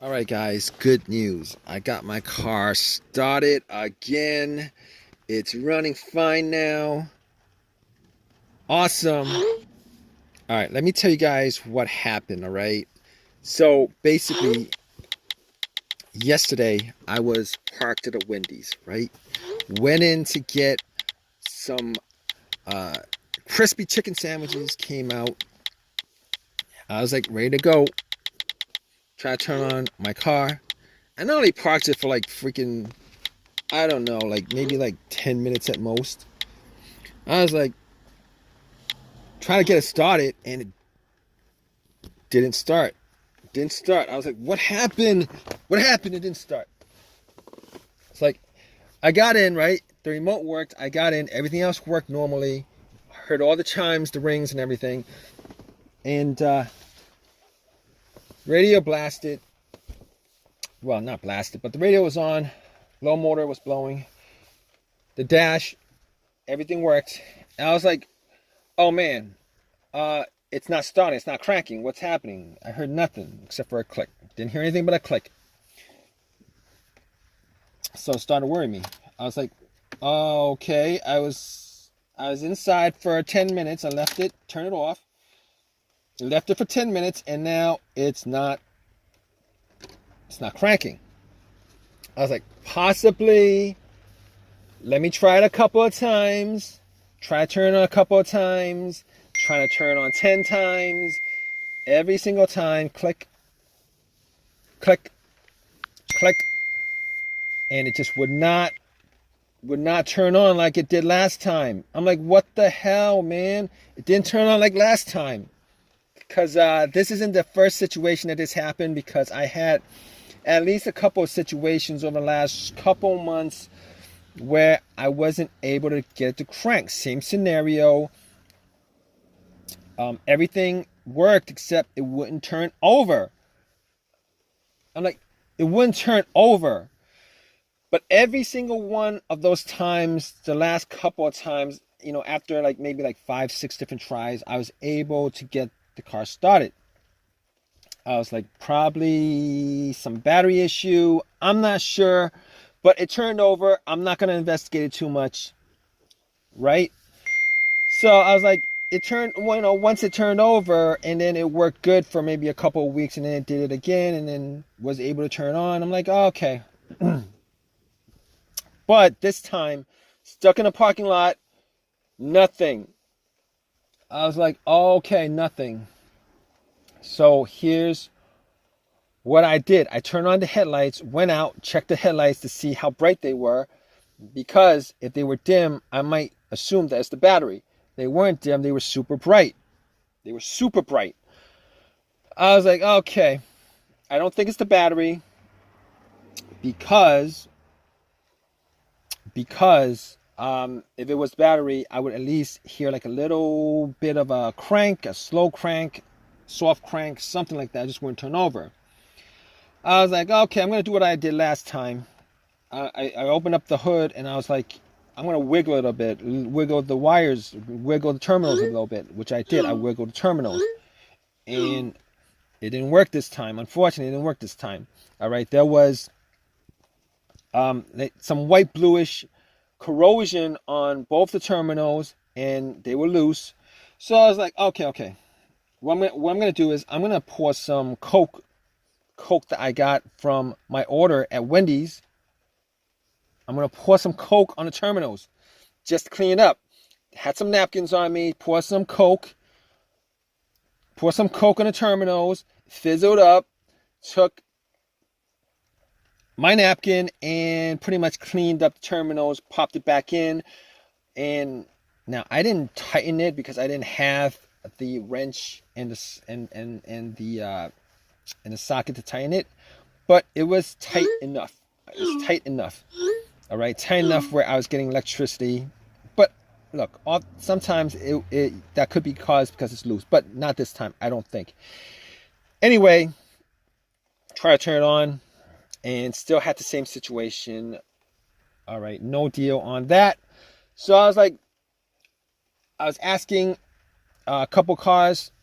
All right, guys, good news. I got my car started again. It's running fine now. Awesome. All right, let me tell you guys what happened, all right? So basically, yesterday I was parked at a Wendy's, right? Went in to get some uh, crispy chicken sandwiches, came out. I was like ready to go. Try to turn on my car. I only parked it for like freaking, I don't know, like maybe like 10 minutes at most. I was like, trying to get it started, and it didn't start. Didn't start. I was like, what happened? What happened? It didn't start. It's like, I got in, right? The remote worked. I got in. Everything else worked normally. Heard all the chimes, the rings, and everything. And radio blasted. Well, not blasted, but the radio was on. Low motor was blowing. The dash, everything worked. And I was like, oh man, it's not starting. It's not cranking. What's happening? I heard nothing except for a click. Didn't hear anything but a click. So it started worrying me. I was like, oh, okay. I was inside for 10 minutes. I left it, turned it off. Left it for 10 minutes, and now it's not cranking. I was like, possibly, let me try it a couple of times. Try to turn it on a couple of times. Trying to turn it on 10 times. Every single time, click, click, click. And it just would not turn on like it did last time. I'm like, what the hell, man? It didn't turn on like last time. Because this isn't the first situation that this happened, because I had at least a couple of situations over the last couple months where I wasn't able to get it to crank. Same scenario. Everything worked except it wouldn't turn over. I'm like, it wouldn't turn over. But every single one of those times, the last couple of times, after like maybe like 5-6 different tries, I was able to get the car started. I was like, probably some battery issue. I'm not sure, but it turned over. I'm not going to investigate it too much, right? So I was like, it turned, once it turned over, and then it worked good for maybe a couple of weeks, and then it did it again, and then was able to turn on. I'm like, oh, okay. But this time, stuck in a parking lot, nothing. I was like, oh, okay, nothing. So here's what I did. I turned on the headlights, went out, checked the headlights to see how bright they were, because if they were dim, I might assume that it's the battery. They weren't dim, they were super bright. They were super bright. I was like, okay, I don't think it's the battery, because if it was battery, I would at least hear like a little bit of a crank, a slow crank, soft crank, something like that. I just wouldn't turn over. I was like, okay, I'm going to do what I did last time. I opened up the hood, and I was like, I'm going to wiggle it a little bit, wiggle the wires, wiggle the terminals a little bit, which I did. I wiggled the terminals, and it didn't work this time. Unfortunately, it didn't work this time. All right, there was some white bluish corrosion on both the terminals, and they were loose. So I was like, okay. What I'm gonna do is I'm gonna pour some Coke that I got from my order at Wendy's. I'm gonna pour some Coke on the terminals just to clean it up. Had some napkins on me. Pour some Coke on the terminals. Fizzled up. Took my napkin and pretty much cleaned up the terminals, popped it back in, and now I didn't tighten it because I didn't have the wrench and the socket to tighten it, but it was tight enough. It was tight enough. All right, tight enough where I was getting electricity. But look, sometimes it that could be caused because it's loose, but not this time, I don't think. Anyway, try to turn it on, and still had the same situation. All right, no deal on that. So I was asking a couple cars.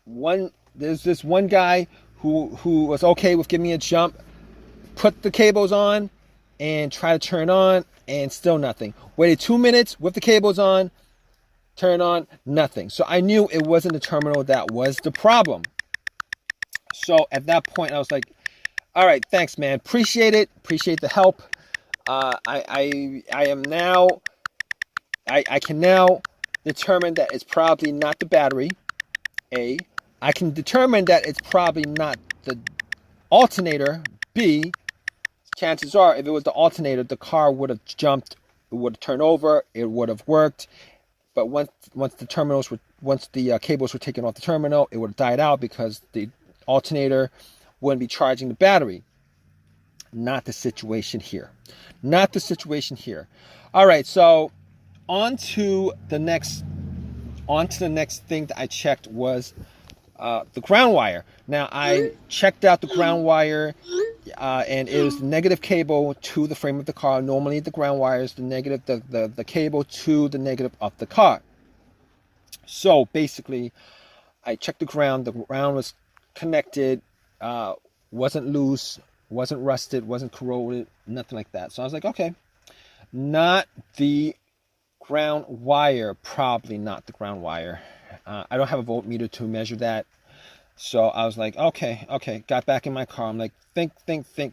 There's this one guy who was okay with giving me a jump, put the cables on and try to turn on, and still nothing. Waited 2 minutes with the cables on, turn on, nothing. So I knew it wasn't the terminal that was the problem. So at that point, I was like, all right, thanks, man. Appreciate it. Appreciate the help. I am now, I can now determine that it's probably not the battery. I can determine that it's probably not the alternator. B, chances are if it was the alternator, the car would have jumped, it would have turned over, it would have worked. But once the cables were taken off the terminal, it would have died out because the alternator wouldn't be charging the battery. Not the situation here. Not the situation here. All right, so on to the next thing that I checked was the ground wire. Now I checked out the ground wire, and it was the negative cable to the frame of the car. Normally the ground wire is the negative, the cable to the negative of the car. So basically, I checked the ground. The ground was connected, wasn't loose, wasn't rusted, wasn't corroded, nothing like that. So I was like, okay, not the ground wire, probably not the ground wire. I don't have a voltmeter to measure that. So I was like, okay, got back in my car. I'm like, think,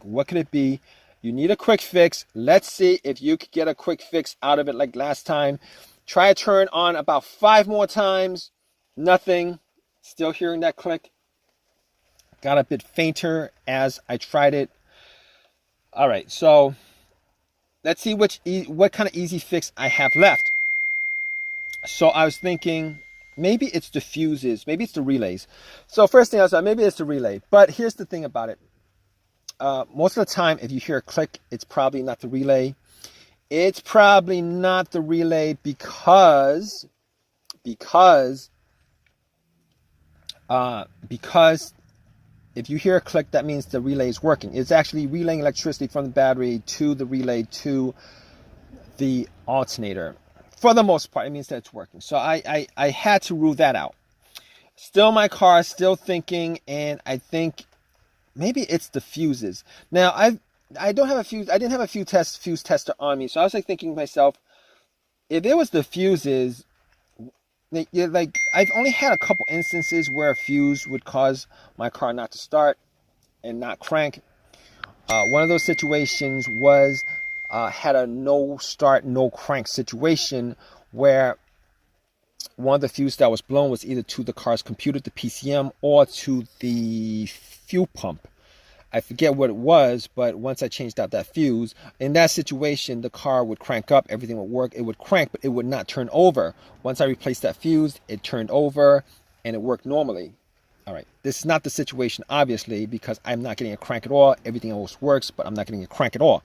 what could it be? You need a quick fix. Let's see if you could get a quick fix out of it like last time. Try to turn on about 5 more times. Nothing. Still hearing that click. Got a bit fainter as I tried it. All right, so let's see what kind of easy fix I have left. So I was thinking, maybe it's the fuses, maybe it's the relays. So first thing I was like, maybe it's the relay. But here's the thing about it. Most of the time, if you hear a click, it's probably not the relay. It's probably not the relay because if you hear a click, that means the relay is working. It's actually relaying electricity from the battery to the relay to the alternator. For the most part, it means that it's working. So I had to rule that out. Still my car, still thinking, and I think maybe it's the fuses. Now I don't have a fuse. I didn't have a fuse tester on me, so I was like thinking to myself, if it was the fuses, like I've only had a couple instances where a fuse would cause my car not to start and not crank. One of those situations was had a no start, no crank situation where one of the fuses that was blown was either to the car's computer, the PCM, or to the fuel pump. I forget what it was, but once I changed out that fuse, in that situation, the car would crank up, everything would work, it would crank, but it would not turn over. Once I replaced that fuse, it turned over, and it worked normally. All right, this is not the situation, obviously, because I'm not getting a crank at all. Everything else works, but I'm not getting a crank at all.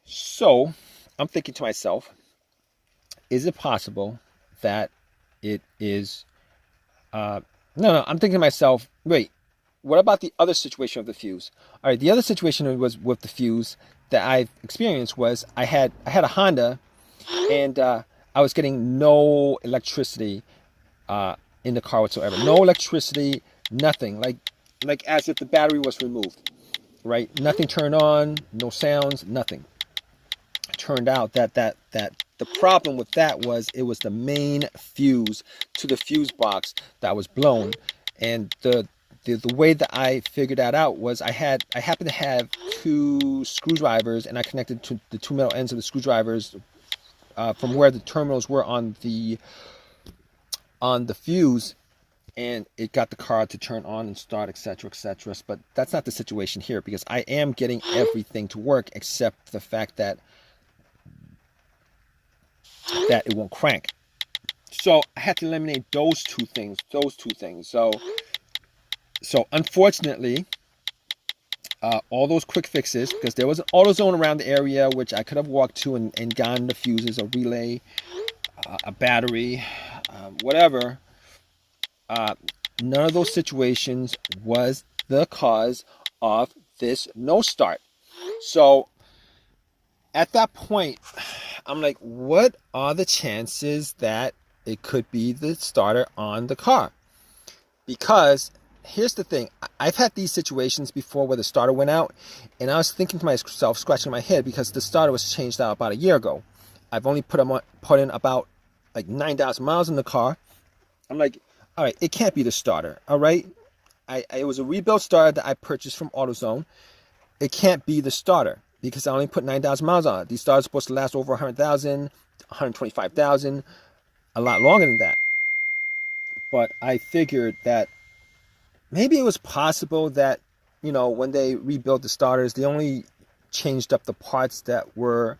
So, I'm thinking to myself, is it possible that it is... I'm thinking to myself, wait, what about the other situation of the fuse? All right, the other situation was with the fuse that I experienced was I had a Honda, and I was getting no electricity in the car whatsoever. No electricity, nothing. Like as if the battery was removed, right? Nothing turned on, no sounds, nothing. It turned out that the problem with that was it was the main fuse to the fuse box that was blown, and the way that I figured that out was I happened to have 2 screwdrivers, and I connected to the 2 metal ends of the screwdrivers from where the terminals were on the fuse, and it got the car to turn on and start, etc., etc. But that's not the situation here, because I am getting everything to work except the fact that it won't crank. So I had to eliminate those two things. So unfortunately, all those quick fixes, because there was an AutoZone around the area which I could have walked to and gotten the fuses, a relay, a battery, whatever. None of those situations was the cause of this no start. So at that point, I'm like, what are the chances that it could be the starter on the car? Because here's the thing. I've had these situations before where the starter went out, and I was thinking to myself, scratching my head, because the starter was changed out about a year ago. I've only put in about like 9,000 miles in the car. I'm like, all right, it can't be the starter. All right, it was a rebuilt starter that I purchased from AutoZone. It can't be the starter because I only put 9,000 miles on it. These starters are supposed to last over 100,000, 125,000, a lot longer than that. But I figured that maybe it was possible that, when they rebuilt the starters, they only changed up the parts that was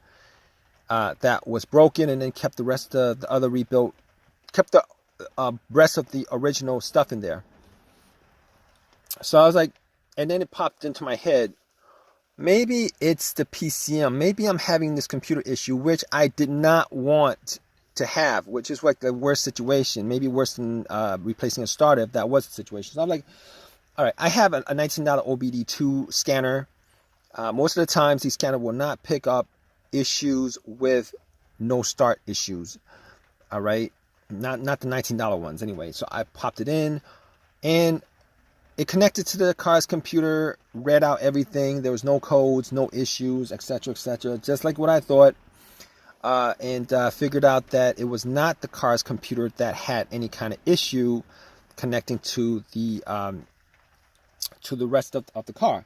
broken, and then kept the rest of the other rebuilt, kept the rest of the original stuff in there. So I was like, and then it popped into my head, maybe it's the PCM. Maybe I'm having this computer issue, which I did not want to have, which is like the worst situation, maybe worse than replacing a starter if that was the situation. So I'm like, all right, I have a $19 OBD2 scanner. Most of the times, these scanner will not pick up issues with no start issues. All right, not the $19 ones anyway. So I popped it in, and it connected to the car's computer, read out everything. There was no codes, no issues, etc., etc., just like what I thought. And figured out that it was not the car's computer that had any kind of issue connecting to the rest of the car.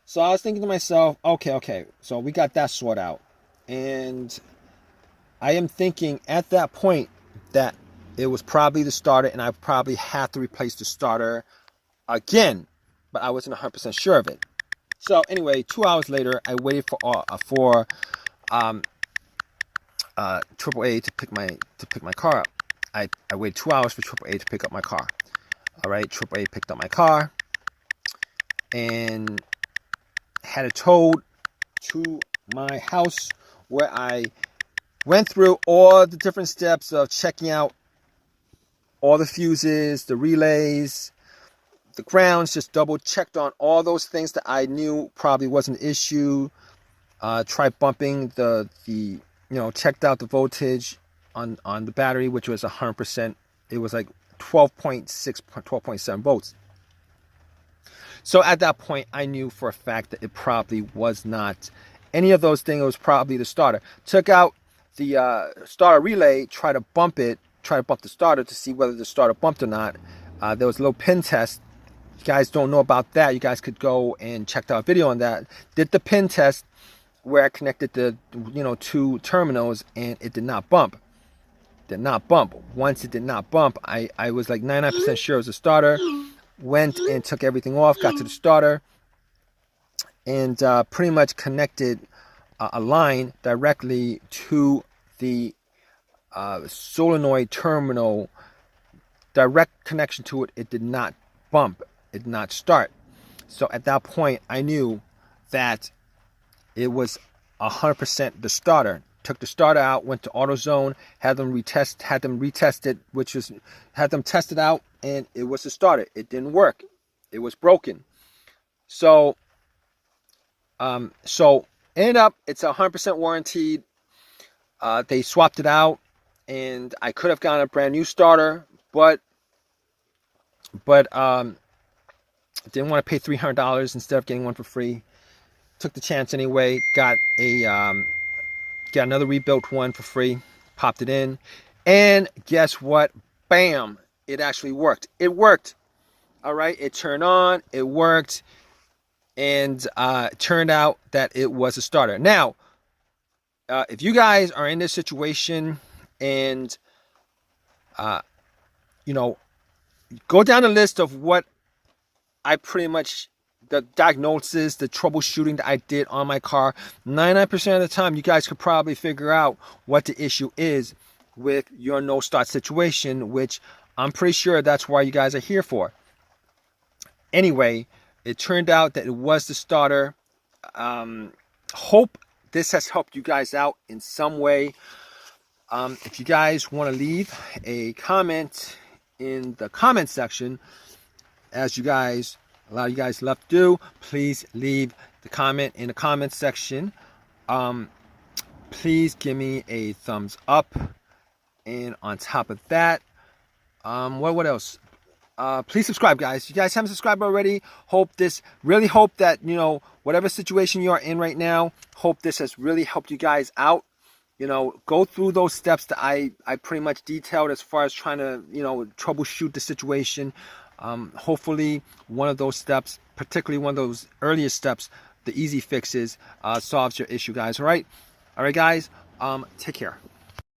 So I was thinking to myself, okay, so we got that sorted out. And I am thinking at that point that it was probably the starter, and I probably had to replace the starter again, but I wasn't 100% sure of it. So anyway, 2 hours later, I waited for AAA to pick my car up. I waited 2 hours for AAA to pick up my car. All right, AAA picked up my car and had it towed to my house, where I went through all the different steps of checking out all the fuses, the relays, the grounds, just double checked on all those things that I knew probably was an issue. Tried bumping checked out the voltage on the battery, which was 100%. It was like 12.6, 12.7 volts. So at that point, I knew for a fact that it probably was not any of those things. It was probably the starter. Took out the starter relay, tried to bump the starter to see whether the starter bumped or not. There was a little pin test. If you guys don't know about that, you guys could go and check out a video on that. Did the pin test where I connected the two terminals, and it did not bump. Once it did not bump, I was like 99% sure it was a starter. Went and took everything off, got to the starter, and pretty much connected a line directly to the solenoid terminal. Direct connection to it. It did not bump. It did not start. So at that point, I knew that it was 100% the starter. Took the starter out, went to AutoZone, had them retested, had them tested out, and it was the starter. It didn't work. It was broken. So ended up, it's 100% warranted. They swapped it out, and I could have gotten a brand new starter, but didn't want to pay $300 instead of getting one for free. Took the chance anyway. Got another rebuilt one for free. Popped it in, and guess what? Bam! It actually worked. It worked. All right. It turned on. It worked, and it turned out that it was a starter. Now, if you guys are in this situation and go down the list of what I pretty much, the diagnosis, the troubleshooting that I did on my car, 99% of the time, you guys could probably figure out what the issue is with your no start situation, which I'm pretty sure that's why you guys are here for. Anyway, it turned out that it was the starter. Hope this has helped you guys out in some way. If you guys want to leave a comment in the comment section, as a lot of you guys love to do, please leave the comment in the comment section. Please give me a thumbs up, and on top of that, what else? please subscribe, guys. You guys haven't subscribed already. Really hope that, you know, whatever situation you are in right now, hope this has really helped you guys out. You know, go through those steps that I pretty much detailed as far as trying to, you know, troubleshoot the situation. Hopefully one of those steps, particularly one of those earliest steps, the easy fixes, solves your issue, guys. All right, guys. Take care.